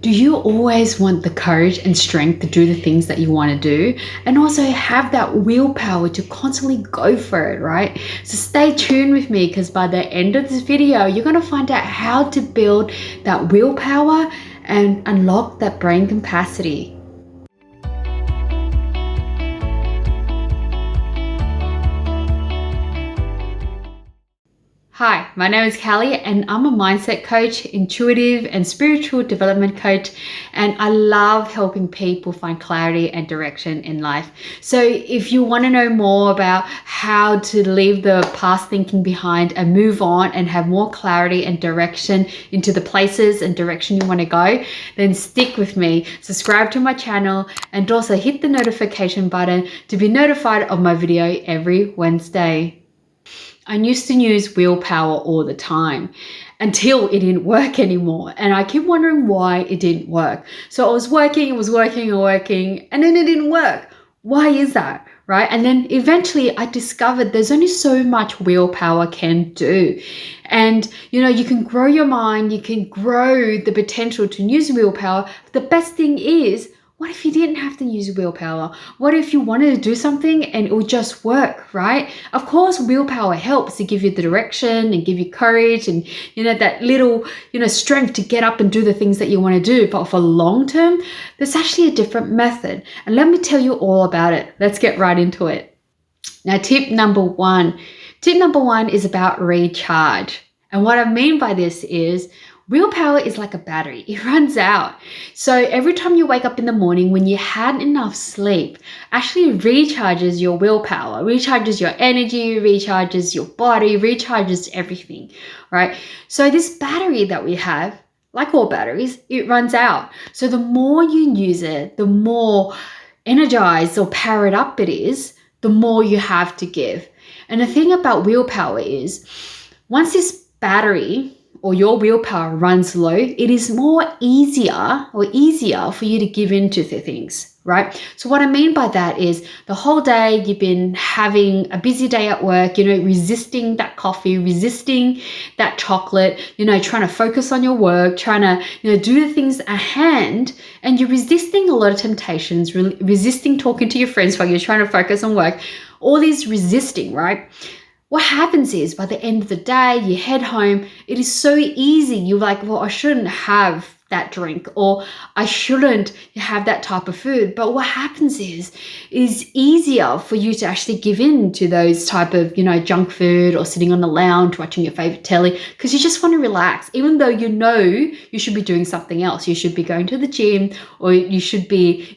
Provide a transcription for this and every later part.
Do you always want the courage and strength to do the things that you want to do and also have that willpower to constantly go for it, right? So stay tuned with me because by the end of this video, you're going to find out how to build that willpower and unlock that brain capacity. Hi, my name is Callie and I'm a mindset coach, intuitive and spiritual development coach, and I love helping people find clarity and direction in life. So if you want to know more about how to leave the past thinking behind and move on and have more clarity and direction into the places and direction you want to go, then stick with me, subscribe to my channel, and also hit the notification button to be notified of my video every Wednesday. I used to use willpower all the time until it didn't work anymore. And I keep wondering why it didn't work. So I was working, and then it didn't work. Why is that, right? And then eventually I discovered there's only so much willpower can do. And, you can grow your mind, you can grow the potential to use willpower. The best thing is, what if you didn't have to use willpower? What if you wanted to do something and it would just work, right? Of course, willpower helps to give you the direction and give you courage and, that little, strength to get up and do the things that you want to do. But for long term, there's actually a different method. And let me tell you all about it. Let's get right into it. Now, tip number one is about recharge. And what I mean by this is, willpower is like a battery. It runs out. So every time you wake up in the morning when you had enough sleep, actually recharges your willpower, recharges your energy, recharges your body, recharges everything, right? So this battery that we have, like all batteries, it runs out. So the more you use it, the more energized or powered up it is, the more you have to give. And the thing about willpower is, once this battery or your willpower runs low, it is easier for you to give in to the things, right? So what I mean by that is the whole day you've been having a busy day at work, resisting that coffee, resisting that chocolate, trying to focus on your work, trying to, do the things at hand, and you're resisting a lot of temptations, resisting talking to your friends while you're trying to focus on work, all these resisting, right? What happens is by the end of the day, you head home, it is so easy. You're like, well, I shouldn't have that drink or I shouldn't have that type of food. But what happens is easier for you to actually give in to those type of, junk food or sitting on the lounge watching your favorite telly because you just want to relax, even though you should be doing something else. You should be going to the gym or you should be,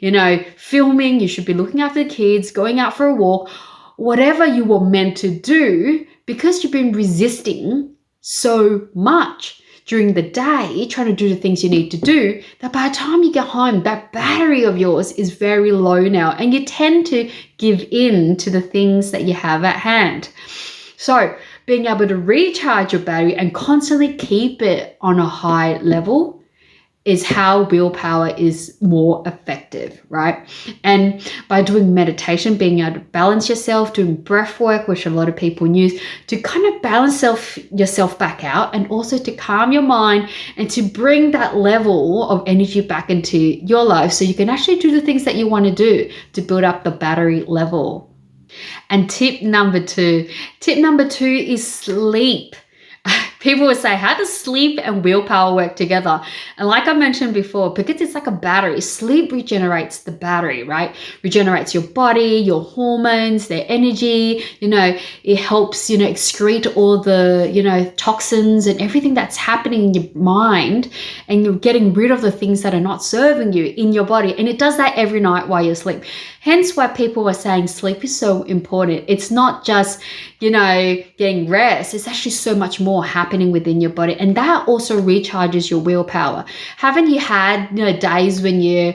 filming, you should be looking after the kids, going out for a walk. Whatever you were meant to do, because you've been resisting so much during the day, trying to do the things you need to do, that by the time you get home, that battery of yours is very low now, and you tend to give in to the things that you have at hand. So being able to recharge your battery and constantly keep it on a high level is how willpower is more effective, right? And by doing meditation, being able to balance yourself, doing breath work, which a lot of people use, to kind of balance yourself back out and also to calm your mind and to bring that level of energy back into your life so you can actually do the things that you want to do to build up the battery level. And tip number two is sleep. People would say, how does sleep and willpower work together? And like I mentioned before, because it's like a battery, sleep regenerates the battery, right? Regenerates your body, your hormones, their energy, it helps, excrete all the, toxins and everything that's happening in your mind, and you're getting rid of the things that are not serving you in your body. And it does that every night while you sleep. Hence why people are saying sleep is so important. It's not just, getting rest. It's actually so much more happening within your body. And that also recharges your willpower. Haven't you had, days when you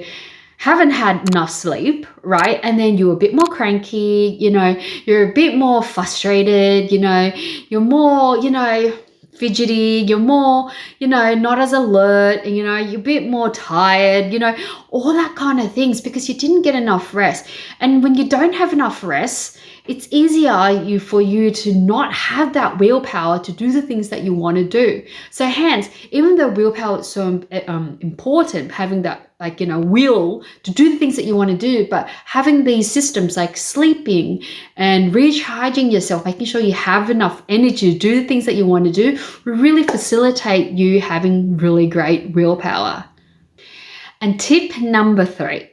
haven't had enough sleep, right? And then you're a bit more cranky, you're a bit more frustrated, you're more, fidgety, you're more, not as alert, and, you're a bit more tired, all that kind of things because you didn't get enough rest. And when you don't have enough rest, it's easier for you to not have that willpower to do the things that you want to do. So hence, even though willpower is so important, having that will to do the things that you want to do, but having these systems like sleeping and recharging yourself, making sure you have enough energy to do the things that you want to do, will really facilitate you having really great willpower. And tip number three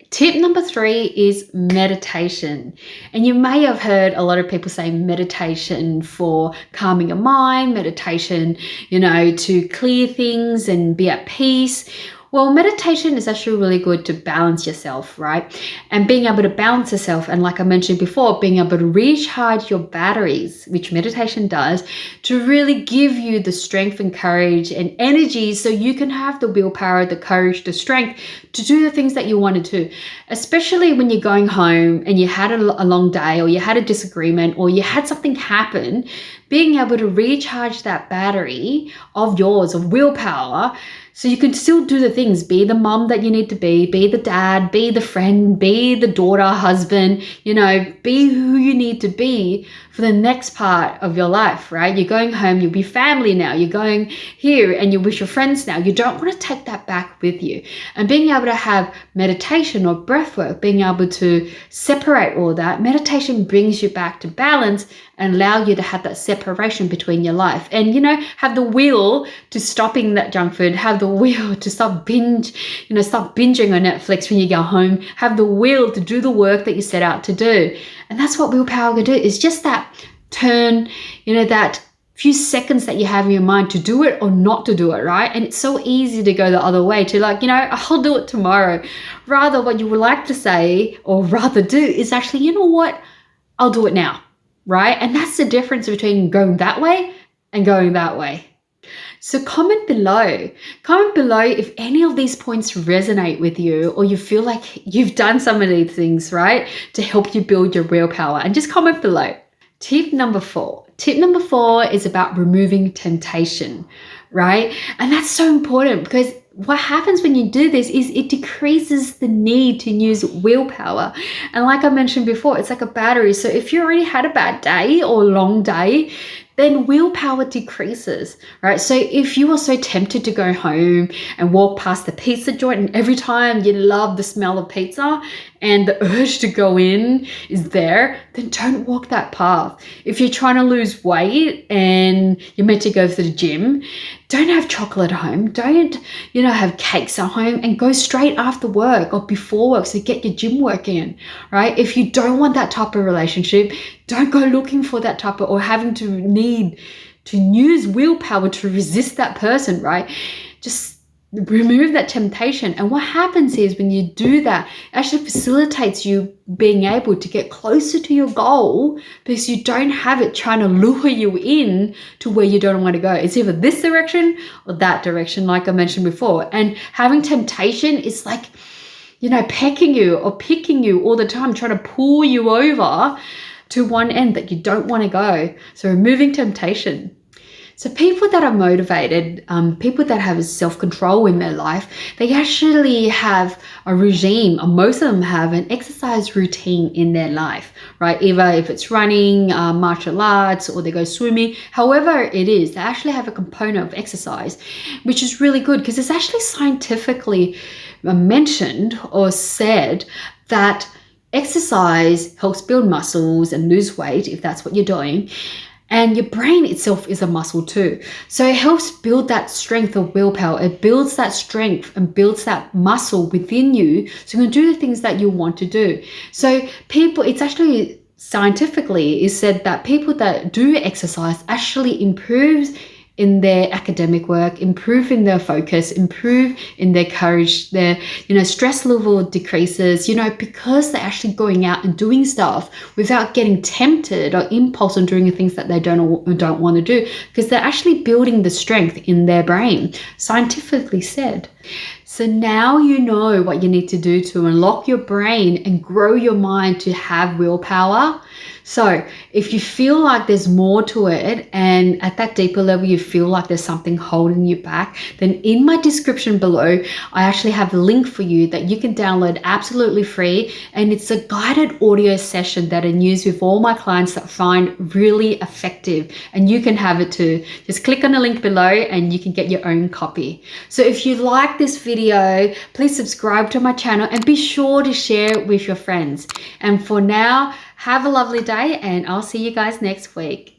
is meditation. And you may have heard a lot of people say meditation for calming your mind, meditation, to clear things and be at peace. Well, meditation is actually really good to balance yourself, right? And being able to balance yourself, and like I mentioned before, being able to recharge your batteries, which meditation does, to really give you the strength and courage and energy so you can have the willpower, the courage, the strength to do the things that you want to do. Especially when you're going home and you had a long day, or you had a disagreement, or you had something happen, being able to recharge that battery of yours, of willpower, so you can still do the things, be the mom that you need to be the dad, be the friend, be the daughter, husband, be who you need to be for the next part of your life, right? You're going home, you'll be family now, you're going here and you're with your friends now. You don't want to take that back with you. And being able to have meditation or breath work, being able to separate all that, meditation brings you back to balance and allow you to have that separation between your life. And, have the will to stopping that junk food, have the will to stop binging on Netflix when you go home, have the will to do the work that you set out to do. And that's what willpower can do, is just that turn, that few seconds that you have in your mind to do it or not to do it, right? And it's so easy to go the other way, to I'll do it tomorrow. Rather, what you would like to say or rather do is actually, I'll do it now, right? And that's the difference between going that way and going that way. So comment below if any of these points resonate with you, or you feel like you've done some of these things, right, to help you build your willpower, and just comment below. Tip number 4 is about removing temptation, right? And that's so important, because what happens when you do this is it decreases the need to use willpower. And like I mentioned before, it's like a battery. So if you already had a bad day or a long day, then willpower decreases, right? So if you are so tempted to go home and walk past the pizza joint, and every time you love the smell of pizza and the urge to go in is there, then don't walk that path. If you're trying to lose weight and you're meant to go to the gym, don't have chocolate at home. Don't, have cakes at home, and go straight after work or before work. So get your gym work in, right? If you don't want that type of relationship, don't go looking for that type of, or having to need to use willpower to resist that person, right? Just remove that temptation. And what happens is when you do that, it actually facilitates you being able to get closer to your goal, because you don't have it trying to lure you in to where you don't want to go. It's either this direction or that direction, like I mentioned before. And having temptation is like, pecking you or picking you all the time, trying to pull you over to one end that you don't want to go. So removing temptation. So people that are motivated, people that have self-control in their life, they actually have a regime, or most of them have an exercise routine in their life, right? Either if it's running, martial arts, or they go swimming, however it is, they actually have a component of exercise, which is really good, because it's actually scientifically mentioned or said that exercise helps build muscles and lose weight, if that's what you're doing. And your brain itself is a muscle too. So it helps build that strength of willpower. It builds that strength and builds that muscle within you, so you can do the things that you want to do. So it's actually scientifically is said that people that do exercise actually improves in their academic work, improve in their focus, improve in their courage, their, stress level decreases, because they're actually going out and doing stuff without getting tempted or impulse on doing the things that they don't want to do, because they're actually building the strength in their brain, scientifically said. So now you know what you need to do to unlock your brain and grow your mind to have willpower. So if you feel like there's more to it, and at that deeper level you feel like there's something holding you back, then in my description below I actually have a link for you that you can download absolutely free, and it's a guided audio session that I use with all my clients that I find really effective, and you can have it too. Just click on the link below and you can get your own copy. So if you like this video, please subscribe to my channel and be sure to share it with your friends. And for now, have a lovely day, and I'll see you guys next week.